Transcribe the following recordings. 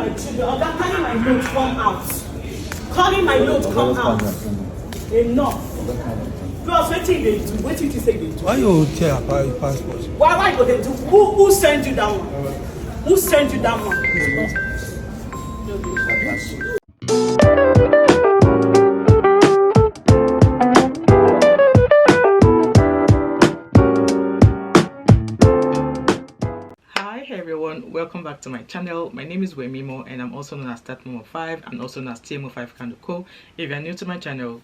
my children. Oga, carry my note, come out. Carry my note, come out. Enough. Plus, what did they do? What did you say they do? Why you tear apart your passport? Why go they do? Who sent you that one? Who sent you that one? Hi everyone, welcome back to my channel. My name is Wemimo and I'm also known as Thatmumof5 and also known as TMO5 If you're new to my channel,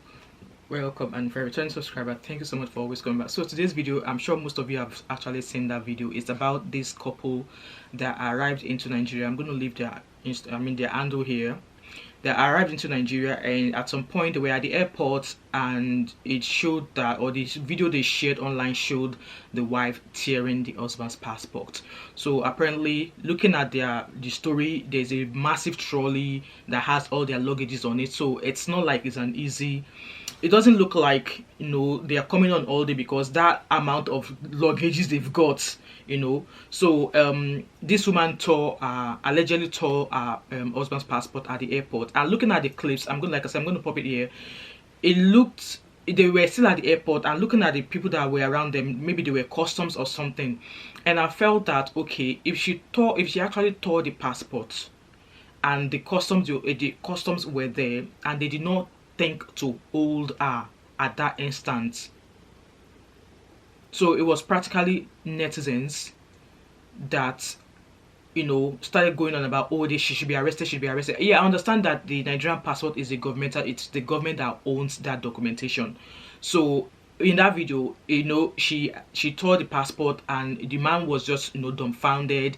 welcome, and for a returning subscriber, thank you so much for always coming back. So today's video, I'm sure most of you have actually seen that video. It's about this couple that arrived into Nigeria. I'm going to leave their handle here. They arrived into Nigeria, and at some point they were at the airport, and it showed that, or this video they shared online showed the wife tearing the husband's passport. So apparently, looking at the story, there's a massive trolley that has all their luggages on it. So it's not like it's an easy. It doesn't look like, you know, they are coming on all day, because that amount of luggages they've got, you know. So this woman allegedly tore husband's passport at the airport. And looking at the clips, I'm going to pop it here. It looked, they were still at the airport, and looking at the people that were around them, maybe they were customs or something. And I felt that, okay, if she actually tore the passport, and the customs were there, and they did not think to hold her at that instant. So it was practically netizens that, you know, started going on about, oh, she should be arrested, Yeah, I understand that the Nigerian passport is it's the government that owns that documentation. So in that video, you know, she tore the passport, and the man was just, you know, dumbfounded,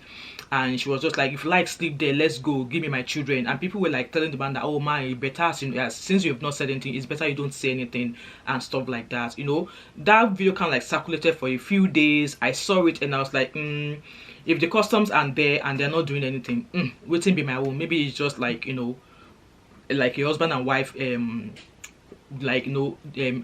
and she was just like, if you like, sleep there, let's go, give me my children. And people were like telling the man that, oh man, better, since you have not said anything, it's better you don't say anything and stuff like that. You know, that video kind of like circulated for a few days. I saw it and I was like, if the customs are there and they're not doing anything, waiting be my own. Maybe it's just like, you know, like a husband and wife like, you know,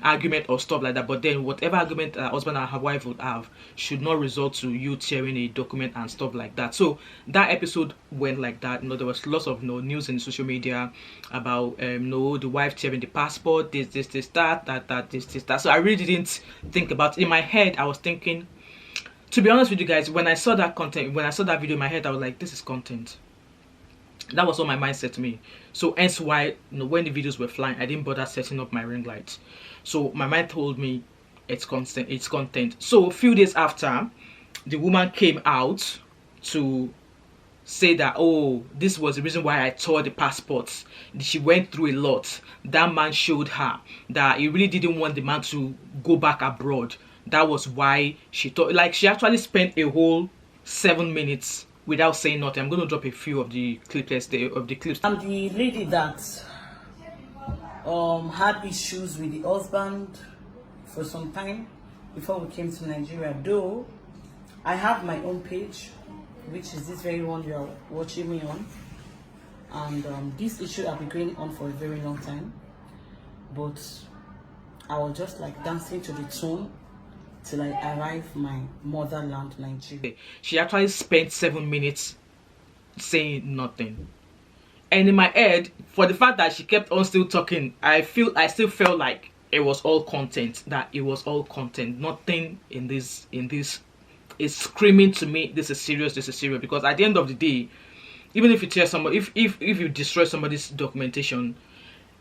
argument or stuff like that. But then whatever argument husband and her wife would have should not result to you tearing a document and stuff like that. So that episode went like that. You know, there was lots of, you know, news in social media about you know, the wife tearing the passport, this, that. So I really didn't think about it. In my head, I was thinking, to be honest with you guys, when I saw that video in my head, I was like, this is content. That was what my mind said to me. So hence why, you know, when the videos were flying, I didn't bother setting up my ring light. So my mind told me it's content. So a few days after, the woman came out to say that, oh, this was the reason why I tore the passports. She went through a lot. That man showed her that he really didn't want the man to go back abroad. That was why she tore. Like, she actually spent a whole 7 minutes without saying nothing. I'm going to drop a few of the clips. I'm the lady that had issues with the husband for some time before we came to Nigeria. Though I have my own page, which is this very one you are watching me on, and this issue I've been going on for a very long time, but I was just like dancing to the tune till I arrive my motherland, Nigeria. She actually spent 7 minutes saying nothing. And in my head, for the fact that she kept on still talking, I still felt like it was all content. Nothing in this is screaming to me, this is serious. Because at the end of the day, even if you tear somebody, if you destroy somebody's documentation,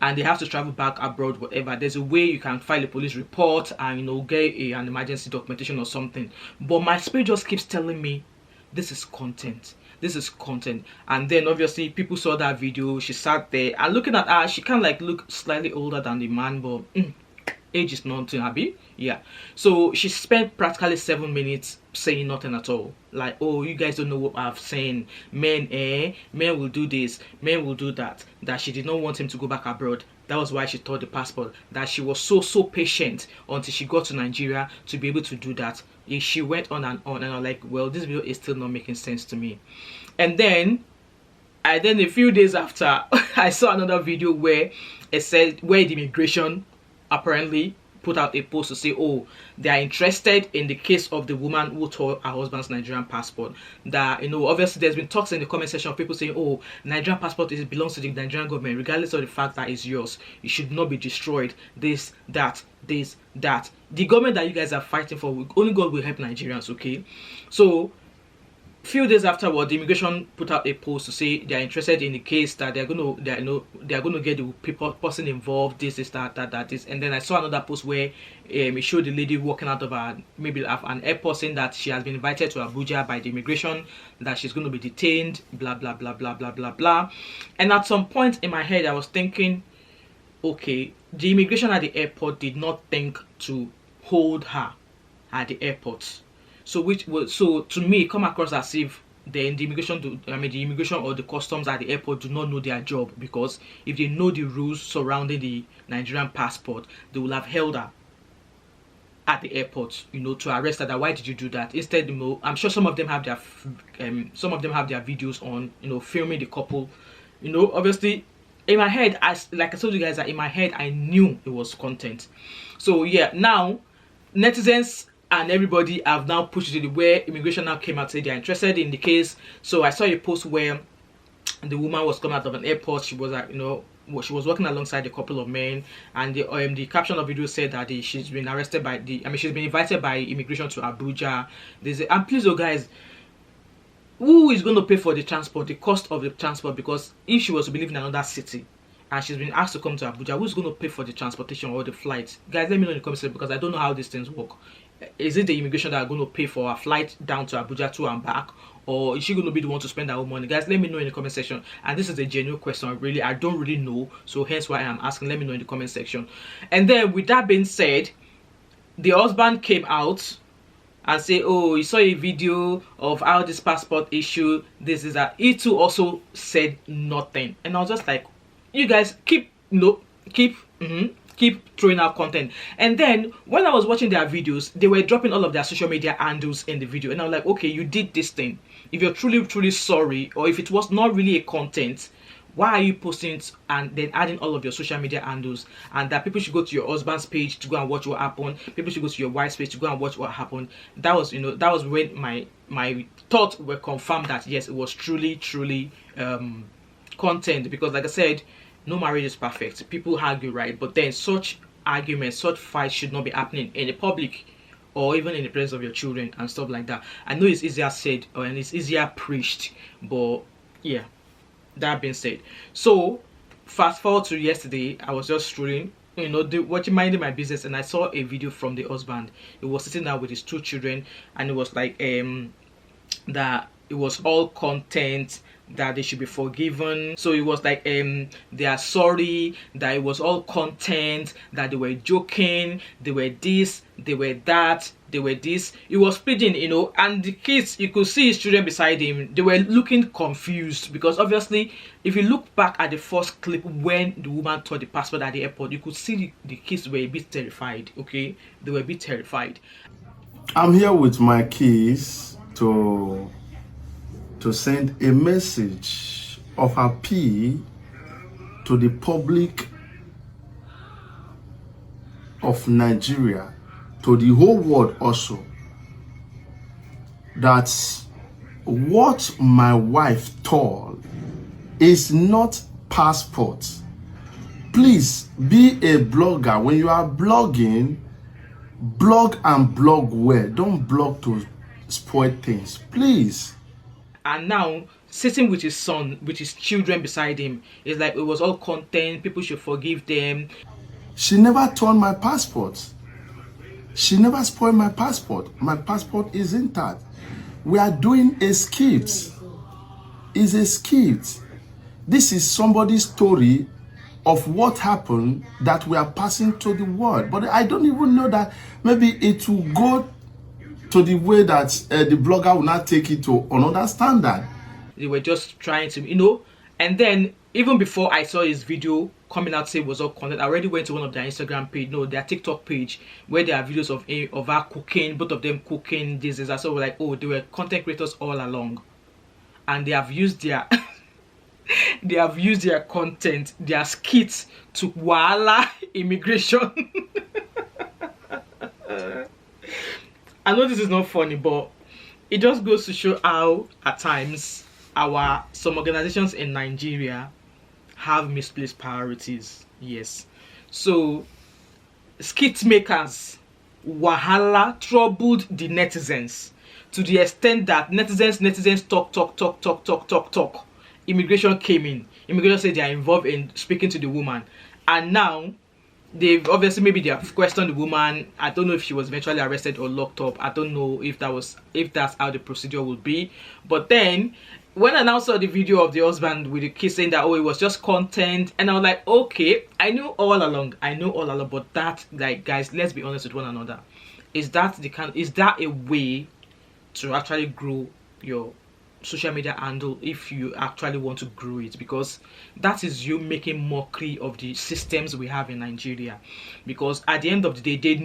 and they have to travel back abroad, whatever, there's a way you can file a police report and, you know, get an emergency documentation or something. But my spirit just keeps telling me, this is content. And then obviously people saw that video. She sat there and looking at her, she kind of like look slightly older than the man, but age is nothing, Abby. Yeah. So she spent practically 7 minutes saying nothing at all. Like, oh, you guys don't know what I've saying. Men will do this, men will do that. That she did not want him to go back abroad. That was why she tore the passport. That she was so patient until she got to Nigeria to be able to do that. She went on and I'm like, well, this video is still not making sense to me. And then a few days after, I saw another video where it said, where the immigration apparently put out a post to say, oh, they are interested in the case of the woman who tore her husband's Nigerian passport. That, you know, obviously there's been talks in the comment section of people saying, oh, Nigerian passport belongs to the Nigerian government, regardless of the fact that it's yours. It should not be destroyed. This, that. The government that you guys are fighting for, only God will help Nigerians, okay? So few days afterward, the immigration put out a post to say they are interested in the case, that they're going to get the person involved, this, this. And then I saw another post where it showed the lady walking out of an airport, saying that she has been invited to Abuja by the immigration, that she's going to be detained, blah blah blah blah blah blah blah. And at some point in my head, I was thinking, okay, the immigration at the airport did not think to hold her at the airport. So to me, it come across as if the immigration or the customs at the airport do not know their job, because if they know the rules surrounding the Nigerian passport, they will have held her at the airport, you know, to arrest her. That why did you do that? Instead, you know, I'm sure some of them have their videos on, you know, filming the couple. You know, obviously, in my head, like I told you guys, that in my head I knew it was content. So yeah, now netizens and everybody have now pushed it where immigration now came out to say they're interested in the case. So I saw a post where the woman was coming out of an airport. She was, you know, she was walking alongside a couple of men, and the caption of the video said that she's been arrested by she's been invited by immigration to Abuja. And please, oh guys, who is going to pay for the transport, the cost of the transport? Because if she was to be living in another city and she's been asked to come to Abuja, who's going to pay for the transportation or the flights? Guys, let me know in the comments section, because I don't know how these things work. Is it the immigration that are going to pay for a flight down to Abuja to and back, or is she going to be the one to spend her own money? Guys, let me know in the comment section. And this is a genuine question. I don't really know, so hence why I'm asking. Let me know in the comment section. And then with that being said, the husband came out and say, oh, he saw a video of how this passport issue, this is that. He too also said nothing. And I was just like, you guys keep throwing out content. And then when I was watching their videos, they were dropping all of their social media handles in the video, and I was like, okay, you did this thing. If you're truly sorry, or if it was not really a content, why are you posting it and then adding all of your social media handles? And that people should go to your husband's page to go and watch what happened, people should go to your wife's page to go and watch what happened. That was, you know, that was when my thoughts were confirmed that yes, it was truly content. Because like I said, no marriage is perfect. People argue, right? But then such arguments, such fights should not be happening in the public, or even in the presence of your children and stuff like that. I know it's easier said and it's easier preached, but yeah, that being said, so fast forward to yesterday, I was just strolling, you know, minding my business, and I saw a video from the husband. He was sitting down with his 2 children, and it was like that it was all content, that they should be forgiven. So it was like they are sorry, that it was all content, that they were joking, they were this, they were that, they were this. It was pleading, you know, and the kids, you could see his children beside him, they were looking confused, because obviously if you look back at the first clip when the woman tore the passport at the airport, you could see the kids were a bit terrified. Okay, they were a bit terrified. I'm here with my kids to send a message of appeal to the public of Nigeria, to the whole world also, that what my wife tore is not passport. Please be a blogger. When you are blogging, blog and blog well. Don't blog to spoil things, please. And now sitting with his son, with his children beside him, is like it was all content, people should forgive them. She never torn my passport. She never spoiled my passport. My passport is intact. We are doing a skit. It's a skit. This is somebody's story of what happened that we are passing to the world. But I don't even know that maybe it will go to the way that the blogger will not take it to another standard. They were just trying to, you know, and then even before I saw his video coming out say it was all content, I already went to one of their Instagram page, no, their TikTok page, where there are videos of her cooking, both of them cooking, this is, so we're like, oh, they were content creators all along, and they have used their they have used their content, their skits to wala immigration. I know this is not funny, but it just goes to show how at times some organizations in Nigeria have misplaced priorities. Yes. So skit makers wahala troubled the netizens to the extent that netizens talk. Immigration came in. Immigration said they are involved in speaking to the woman, and now they've obviously, maybe they have questioned the woman. I don't know if she was eventually arrested or locked up. I don't know if that's how the procedure would be. But then when I now saw the video of the husband with the kids saying that, oh, it was just content, and I was like, okay, I knew all along, but that, like, guys, let's be honest with one another. Is that a way to actually grow your social media handle if you actually want to grow it? Because that is you making mockery of the systems we have in Nigeria. Because at the end of the day,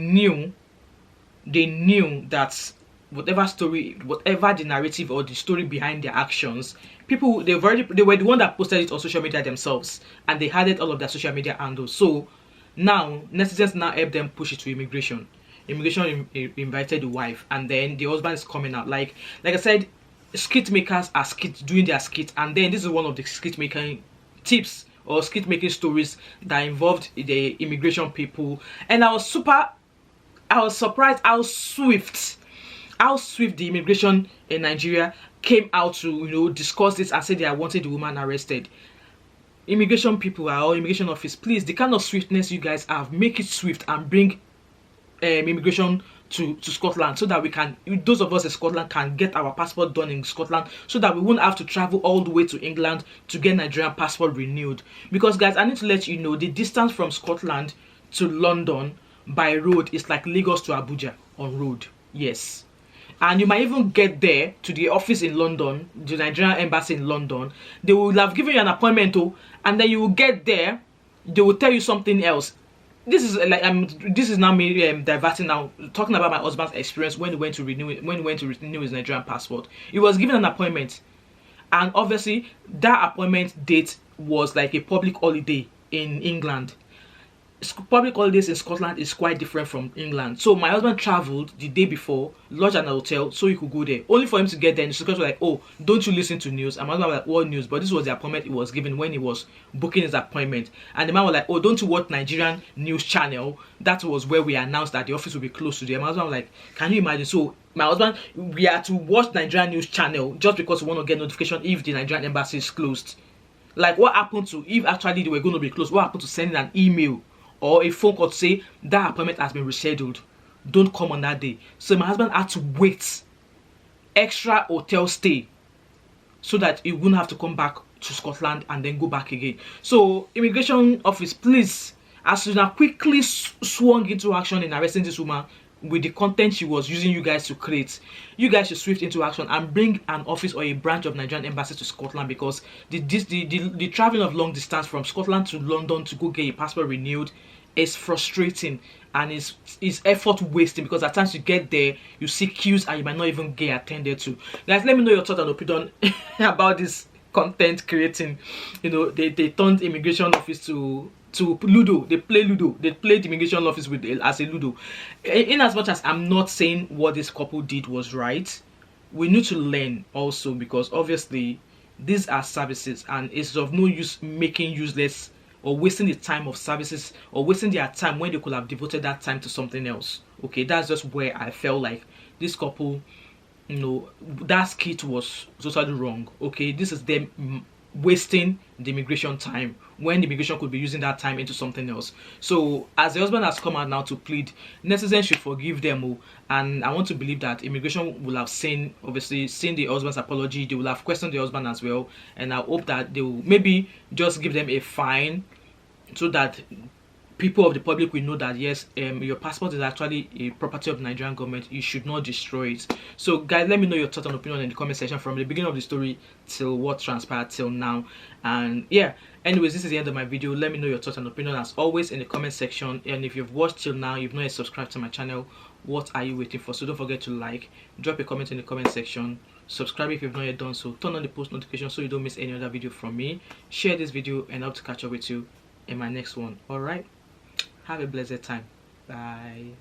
they knew that whatever the narrative or the story behind their actions, people, they were the one that posted it on social media themselves, and they added all of their social media handles. So now netizens now help them push it to immigration. Immigration invited the wife, and then the husband is coming out. Like I said, skit makers are doing their skit, and then this is one of the skit making tips or skit making stories that involved the immigration people. And I was surprised how swift the immigration in Nigeria came out to discuss this and say they are wanting the woman arrested. Immigration people or immigration office, please, the kind of swiftness you guys have, make it swift and bring immigration to Scotland, so that we can, those of us in Scotland, can get our passport done in Scotland, so that we won't have to travel all the way to England to get Nigerian passport renewed. Because guys, I need to let you know, the distance from Scotland to London by road is like Lagos to Abuja on road. Yes. And you might even get there to the office in London, the Nigerian embassy in London. They will have given you an appointment, and then you will get there, they will tell you something else. This is like this is now me diverting now, talking about my husband's experience when he went to renew his Nigerian passport. He was given an appointment, and obviously that appointment date was like a public holiday in England. Public holidays in Scotland is quite different from England. So my husband traveled the day before, lodged at an hotel so he could go there. Only for him to get there, and the secretary was like, oh, don't you listen to news? And my husband was like, what news? But this was the appointment he was given when he was booking his appointment. And the man was like, oh, don't you watch Nigerian news channel? That was where we announced that the office will be closed today. And my husband was like, can you imagine? So my husband, we had to watch Nigerian news channel just because we want to get notification if the Nigerian embassy is closed. Like, what happened to, if actually they were going to be closed, what happened to sending an email or a phone call to say that appointment has been rescheduled, don't come on that day? So my husband had to wait extra hotel stay so that he wouldn't have to come back to Scotland and then go back again. So immigration office, please, as soon as quickly swung into action in arresting this woman with the content she was using you guys to create. You guys should swift into action and bring an office or a branch of Nigerian embassy to Scotland, because the traveling of long distance from Scotland to London to go get your passport renewed is frustrating and is effort wasting, because at times you get there, you see queues and you might not even get attended to. Guys, let me know your thoughts and opinion about this content creating. They turned immigration office to Ludo. They play Ludo. They played the immigration office as a Ludo. In as much as I'm not saying what this couple did was right, we need to learn also, because obviously these are services and it's of no use making useless or wasting the time of services or wasting their time when they could have devoted that time to something else. Okay, that's just where I felt like this couple, that skit was totally wrong. Okay, this is them wasting the immigration time when the immigration could be using that time into something else. So as the husband has come out now to plead, netizens should forgive them, and I want to believe that immigration will have seen the husband's apology. They will have questioned the husband as well, and I hope that they will maybe just give them a fine so that people of the public will know that yes, your passport is actually a property of the Nigerian government. You should not destroy it. So guys, let me know your thoughts and opinion in the comment section from the beginning of the story till what transpired till now. And yeah, anyways, this is the end of my video. Let me know your thoughts and opinion as always in the comment section. And if you've watched till now, you've not yet subscribed to my channel, what are you waiting for? So don't forget to like, drop a comment in the comment section, subscribe if you've not yet done so, turn on the post notification so you don't miss any other video from me, share this video, and I hope to catch up with you in my next one. All right, have a blessed time. Bye.